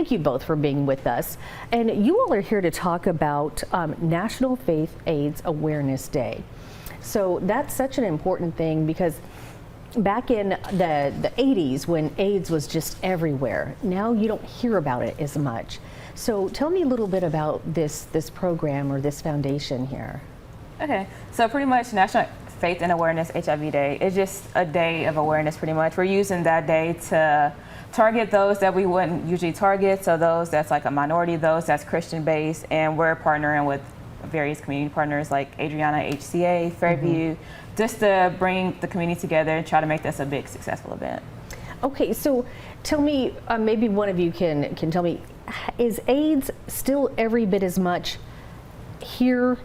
Thank you both for being with us. And you all are here to talk about National Faith AIDS Awareness Day. So that's such an important thing because back in the 80s when AIDS was just everywhere, now you don't hear about it as much. So tell me a little bit about this program or this foundation here. Okay, so pretty much National Faith and Awareness HIV Day is just a day of awareness pretty much. We're using that day to target those that we wouldn't usually target, so those that's like a minority, those that's Christian based, and we're partnering with various community partners like Adriana HCA, Fairview, just to bring the community together and try to make this a big successful event. Okay, so tell me, maybe one of you can tell me, is AIDS still every bit as much here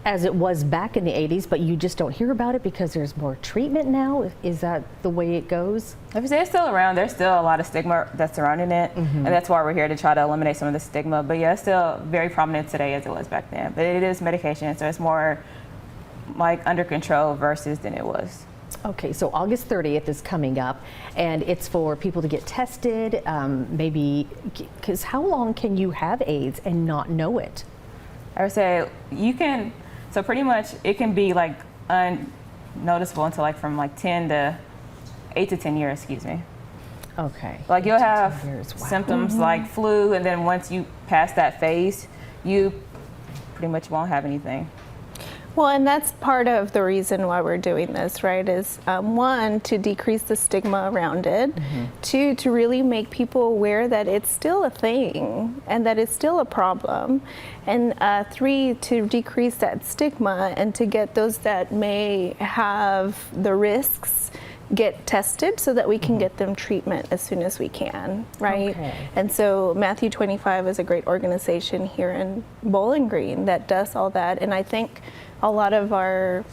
as it was back in the 80s, but you just don't hear about it because there's more treatment now? Is that the way it goes? I would say it's still around. There's still a lot of stigma that's surrounding it, and that's why we're here to try to eliminate some of the stigma. But yeah, it's still very prominent today as it was back then. But it is medication, so it's more like under control versus than it was. Okay, so August 30th is coming up, and it's for people to get tested, maybe, because how long can you have AIDS and not know it? I would say you can, so pretty much it can be like unnoticeable until like from like 8 to 10 years, excuse me. Okay. Like you'll have Wow. symptoms like flu, and then once you pass that phase, you pretty much won't have anything. Well, and that's part of the reason why we're doing this, right? Is one, to decrease the stigma around it. Two, to really make people aware that it's still a thing and that it's still a problem. And three, to decrease that stigma and to get those that may have the risks get tested so that we can get them treatment as soon as we can, right? Okay. And so Matthew 25 is a great organization here in Bowling Green that does all that. And I think a lot of our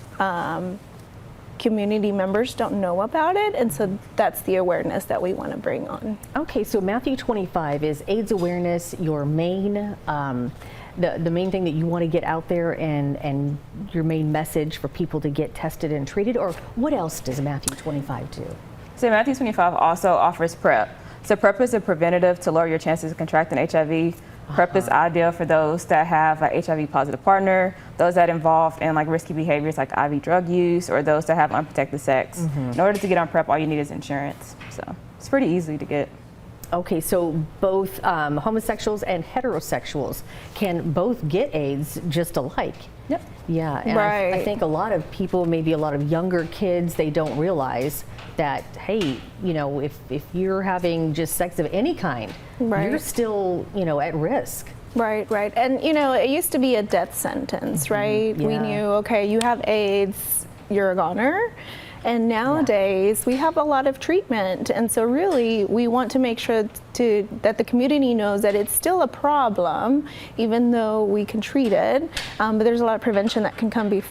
community members don't know about it, and so that's the awareness that we want to bring on. Okay, so Matthew 25 is AIDS awareness, your main, the main thing that you want to get out there, and your main message for people to get tested and treated, or what else does Matthew 25 do? So Matthew 25 also offers PrEP. So PrEP is a preventative to lower your chances of contracting HIV. PrEP is ideal for those that have an HIV positive partner, those that involved in like risky behaviors like IV drug use, or those that have unprotected sex. In order to get on PrEP, all you need is insurance. So it's pretty easy to get. Okay, so both homosexuals and heterosexuals can both get AIDS just alike. Yep. Yeah, and Right. I think a lot of people, maybe a lot of younger kids, they don't realize that, hey, you know, if you're having just sex of any kind, Right. you're still, you know, at risk. Right, right. And you know, it used to be a death sentence, right? We Yeah. knew, okay, you have AIDS, you're a goner. And nowadays we have a lot of treatment, and so really we want to make sure that the community knows that it's still a problem, even though we can treat it. But there's a lot of prevention that can come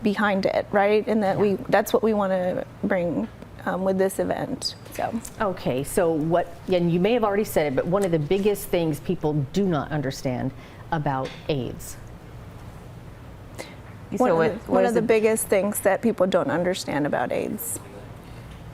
behind it, right? And that's what we want to bring with this event. So. Okay, so and you may have already said it, but one of the biggest things people do not understand about AIDS. One of the biggest things that people don't understand about AIDS.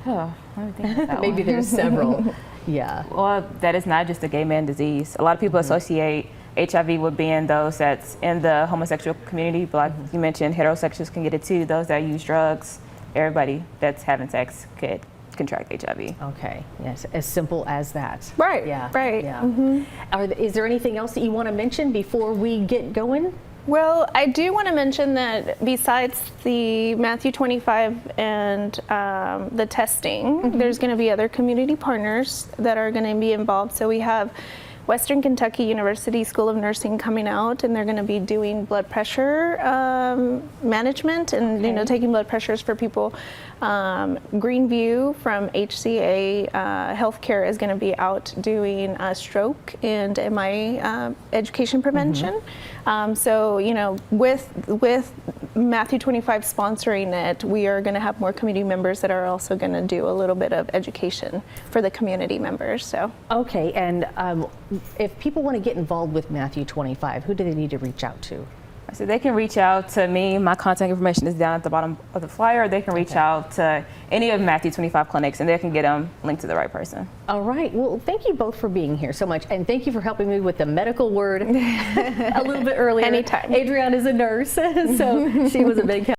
Oh, let me think about that Maybe one. there's several. Yeah. Well, that is not just a gay man disease. A lot of people associate HIV with being those that's in the homosexual community, but like you mentioned, heterosexuals can get it too. Those that use drugs, everybody that's having sex could contract HIV. Okay. Yes. As simple as that. Right. Yeah. Right. Yeah. Is there anything else that you want to mention before we get going? Well, I do want to mention that besides the Matthew 25 and the testing, there's going to be other community partners that are going to be involved. So we have Western Kentucky University School of Nursing coming out, and they're going to be doing blood pressure management and you know, taking blood pressures for people. Greenview from HCA Healthcare is going to be out doing stroke and MI education prevention. So you know, with Matthew 25 sponsoring it, we are going to have more community members that are also going to do a little bit of education for the community members. So Okay, and if people want to get involved with Matthew 25, who do they need to reach out to? So they can reach out to me. My contact information is down at the bottom of the flyer. They can reach out to any of Matthew 25 clinics, and they can get them linked to the right person. All right. Well, thank you both for being here so much, and thank you for helping me with the medical word a little bit earlier. Anytime. Adrienne is a nurse, so she was a big help.